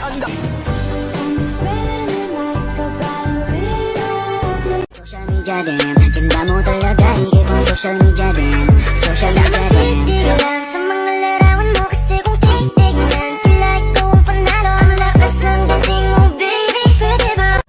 Social media din, tinda mo talaga, higit ang social media din. Social media din. Lang sa mga larawan mo kasi kung titignan sila ikaw ang panalo. Ang lakas ng dating mo, baby, pwede ba?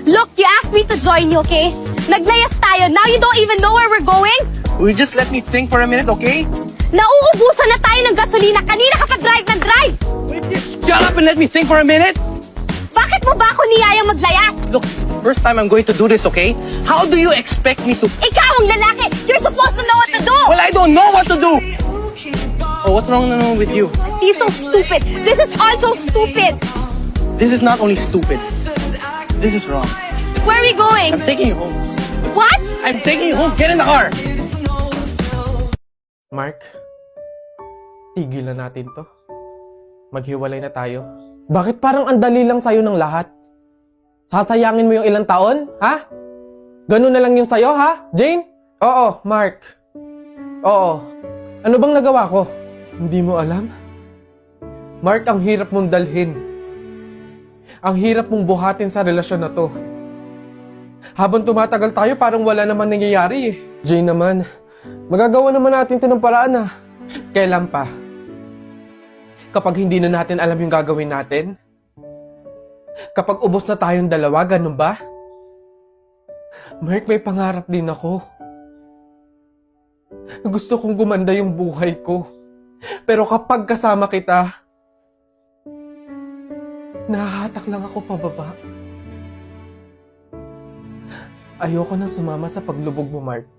Look, you asked me to join you, okay? Naglayas tayo. Now you don't even know where we're going? Will you just let me think for a minute, okay? Nauubusan na tayo ng gasolina. Kanina ka pa drive ng drive. Wait, just shut up and let me think for a minute. Bakit mo ba ako niyayang maglayas? Look, it's the first time I'm going to do this, okay? How do you expect me to... Ikaw ang lalaki. You're supposed to know what to do. Well, I don't know what to do. Oh, what's wrong with you? He's so stupid. This is also stupid. This is not only stupid. This is wrong. Where are we going? I'm taking you home. What? I'm taking you home. Get in the car. Mark, tigilan natin to. Maghiwalay na tayo. Bakit parang ang dali lang sa'yo ng lahat? Sasayangin mo yung ilang taon, ha? Ganun na lang yung sa'yo, ha, Jane? Oo, Mark. Oo. Ano bang nagawa ko? Hindi mo alam? Mark, ang hirap mong dalhin. Ang hirap mong buhatin sa relasyon na to. Habang tumatagal tayo, parang wala naman nangyayari eh. Jane naman, magagawa naman natin ito ng paraan ah. Kailan pa? Kapag hindi na natin alam yung gagawin natin? Kapag ubos na tayong dalawa, ganun ba? Mark, may pangarap din ako. Gusto kong gumanda yung buhay ko. Pero kapag kasama kita, nahahatak lang ako pababa. Ayoko nang sumama sa paglubog mo, Mark.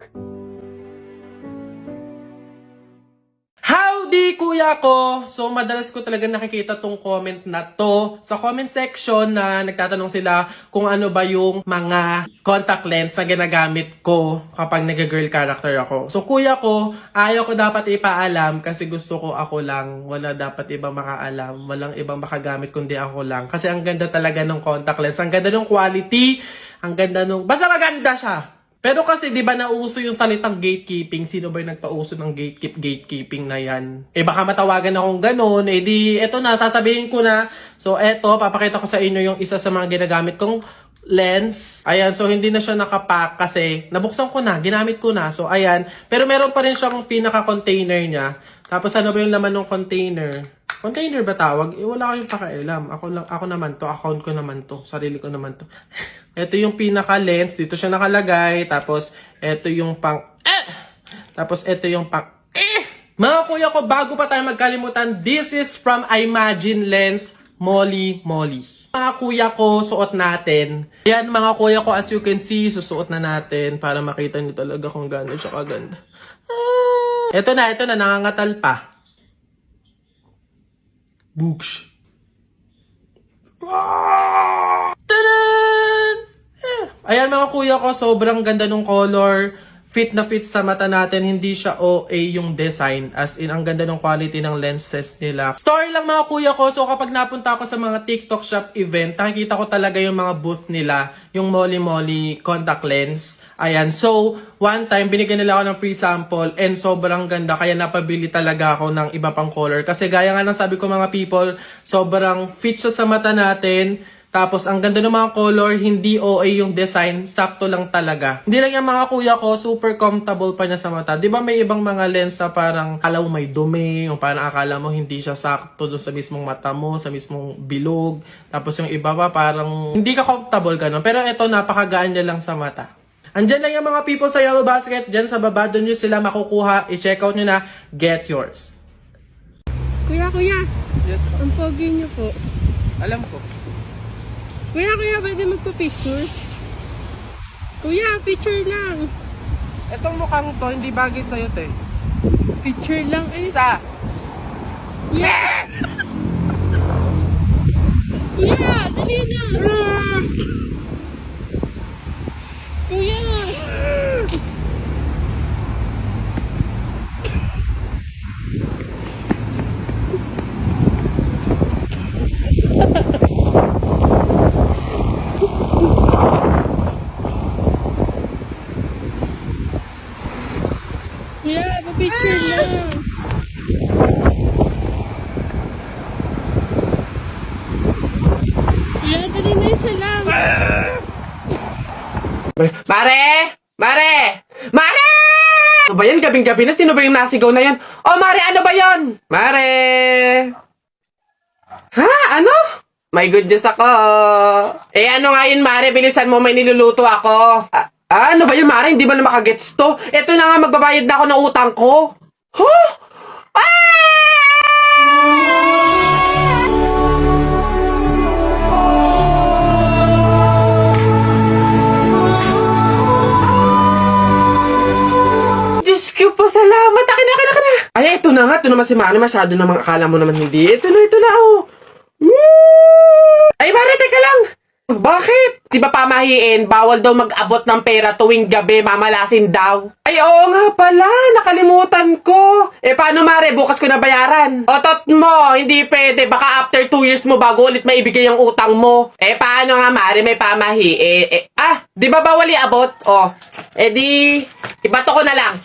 Howdy, kuya ko! So, madalas ko talaga nakikita tong comment na to sa comment section na nagtatanong sila kung ano ba yung mga contact lens na ginagamit ko kapag nag-girl character ako. So, kuya ko, ayaw ko dapat ipaalam kasi gusto ko ako lang. Wala dapat ibang makaalam. Walang ibang makagamit kundi ako lang. Kasi ang ganda talaga ng contact lens. Ang ganda ng quality. Ang ganda nung... Basta maganda siya. Pero kasi di ba nauso yung salitang gatekeeping? Sino ba yung nagpauso ng gatekeeping na yan? Eh baka matawagan akong ganun. Eh di, eto na, sasabihin ko na. So eto, papakita ko sa inyo yung isa sa mga ginagamit kong lens. Ayan, so hindi na siya nakapack kasi nabuksan ko na, ginamit ko na. So ayan, pero meron pa rin siyang pinaka-container niya. Tapos ano ba yung laman ng container? Container ba tawag? Eh, wala kayong pakialam. Ako naman to. Account ko naman to. Sarili ko naman to. Ito yung pinaka-lens. Dito siya nakalagay. Tapos, ito yung pang... Tapos, ito yung pang... Mga kuya ko, bago pa tayo magkalimutan, this is from Imagine Lens Molly Molly. Mga kuya ko, suot natin. Yan, mga kuya ko, as you can see, susuot na natin para makita niyo talaga kung gano'n siya kaganda. Ito na, nangangatal pa. Books. Ayan mga kuya ko, sobrang ganda ng color. Fit na fit sa mata natin. Hindi siya OA yung design. As in, ang ganda ng quality ng lenses nila. Story lang mga kuya ko. So kapag napunta ako sa mga TikTok shop event, nakikita ko talaga yung mga booth nila. Yung Molly Molly contact lens. Ayan. So, one time, binigyan nila ako ng free sample. And sobrang ganda. Kaya napabili talaga ako ng iba pang color. Kasi gaya nga ng sabi ko mga people, sobrang fit siya sa mata natin. Tapos, ang ganda ng mga color, hindi OA yung design, sakto lang talaga. Hindi lang yung mga kuya ko, super comfortable pa niya sa mata. Di ba may ibang mga lens na parang akala mo may dumi, o parang akala mo hindi siya sakto doon sa mismong mata mo, sa mismong bilog. Tapos yung iba pa parang hindi ka comfortable ganun. Pero ito, napakagaan niya lang sa mata. Andyan lang yung mga people sa Yellow Basket, dyan sa baba, doon nyo sila makukuha. I-check out nyo na, get yours. Kuya, Yes, ang pogi niyo po. alam ko. Kuya, pwede magpa-picture? Kuya, picture lang. Etong mukhang to, hindi bagay sa'yo, te. Picture lang eh. Isa. Yeah! Kuya, dali na! Kuya! Yeah, pa-picture lang. Yeah, dali na isa lang. Mare! Mare! Mare! Ano ba yan? Gabing-gabi na. Sino ba yung nasigaw na yan? Oh, Mare! Ano ba yan? Mare! Ha? Ano? May good news ako. Eh, ano nga yun, Mare? Bilisan mo, may niluluto ako. Ano ba yun, Mare? Hindi ba na makagets to? Ito na nga, magbabayad na ako ng utang ko. Huh? Diyos ko po, salamat. Akin na. Ay, ito na nga. Ito naman si Mare. Masyado naman. Akala mo naman hindi. Ito na, oh. Woo! Ay, Mare, teka lang. Bakit? Di ba pamahiin, bawal daw mag-abot ng pera tuwing gabi, mamalasin daw. Ay, oo nga pala. Nakalimutan ko. Eh, paano, Mare? Bukas ko na bayaran. Otot mo. Hindi pwede. Baka after 2 years mo bago ulit maibigay ang utang mo. Eh, paano nga, Mare? May pamahiin. Di ba bawal iabot? Oh. Eh, di, ibato ko na lang.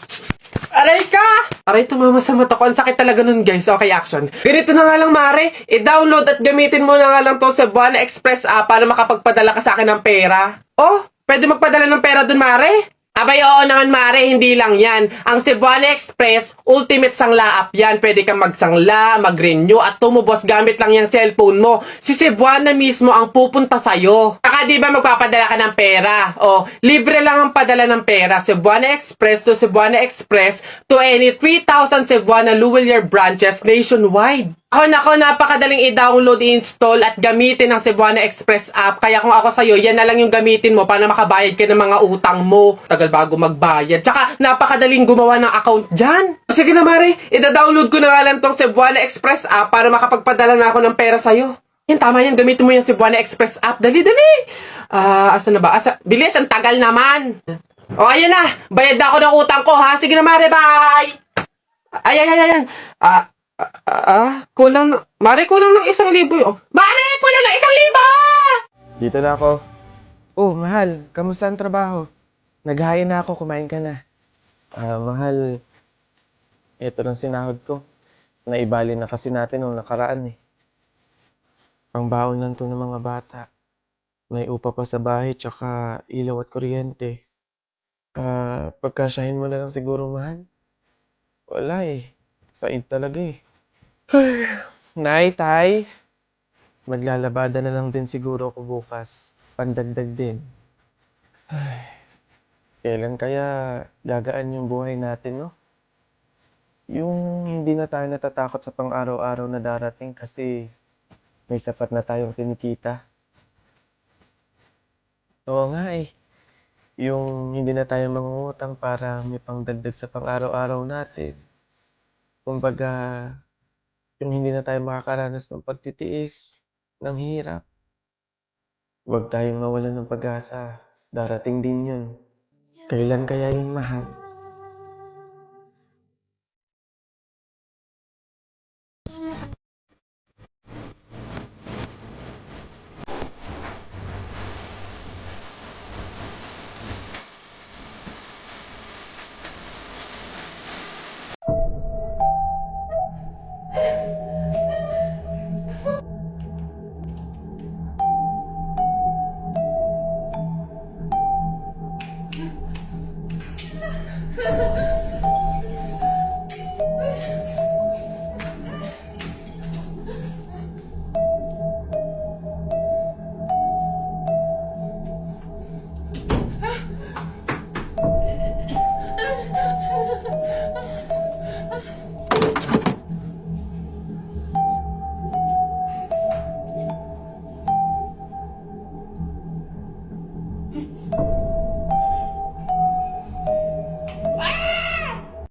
Aray ka! Aray, tumama sa mata ko. Ang sakit talaga nun, guys. Okay, action. Ganito na nga lang, Mare. I-download at gamitin mo na nga lang to sa Cebuana Express app para makapagpadala ka sa akin ng pera. Oh, pwede magpadala ng pera dun, Mare? Abay, oo naman, Mare. Hindi lang yan. Ang Cebuana Express, ultimate sangla app yan. Pwede kang magsangla, mag-renew, at tumubos gamit lang yung cellphone mo. Si Cebuana mismo ang pupunta sa'yo. Saka di ba magpapadala ka ng pera? O, libre lang ang padala ng pera. Cebuana Express to Cebuana Express to any 3,000 Cebuana Luwilier branches nationwide. Nako, napakadaling i-download, i-install at gamitin ang Cebuana Express app. Kaya kung ako sa'yo, yan na lang yung gamitin mo para makabayad ka ng mga utang mo. Tagal bago magbayad. Tsaka, napakadaling gumawa ng account dyan. Sige na, Mare. I-download ko na nga lang tong Cebuana Express app para makapagpadala na ako ng pera sa'yo. Yan, tama yan. Gamitin mo yung Cebuana Express app. Dali. Asa na ba? Bilis, ang tagal naman. O, ayan na. Bayad na ako ng utang ko, ha? Sige na, Mare. Bye! Ayan. Kulang. Mare, kulang ng 1,000 yun. Mare, kulang ng 1,000! Dito na ako. Oh, mahal. Kamusta ang trabaho? Naghahain na ako. Kumain ka na. Mahal. Ito ng sinahod ko. Naibali na kasi natin nung nakaraan eh. Pangbaon lang to ng mga bata. May upa pa sa bahay tsaka ilaw at kuryente. Pagkasyahin mo na lang siguro, mahal. Wala eh. Said talaga eh. Nay, tay. Maglalabada na lang din siguro ako bukas. Pandagdag din. Kailan kaya gagaan yung buhay natin, no? Yung hindi na tayo natatakot sa pang-araw-araw na darating kasi may sapat na tayong kinikita. Oo nga eh. Yung hindi na tayo mangungutang para may pangdagdag sa pang-araw-araw natin. Kumbaga, yung hindi na tayo makakaranas ng pagtitiis, ng hirap. Huwag tayong mawalan ng pag-asa. Darating din yun. Kailan kaya yung mahal?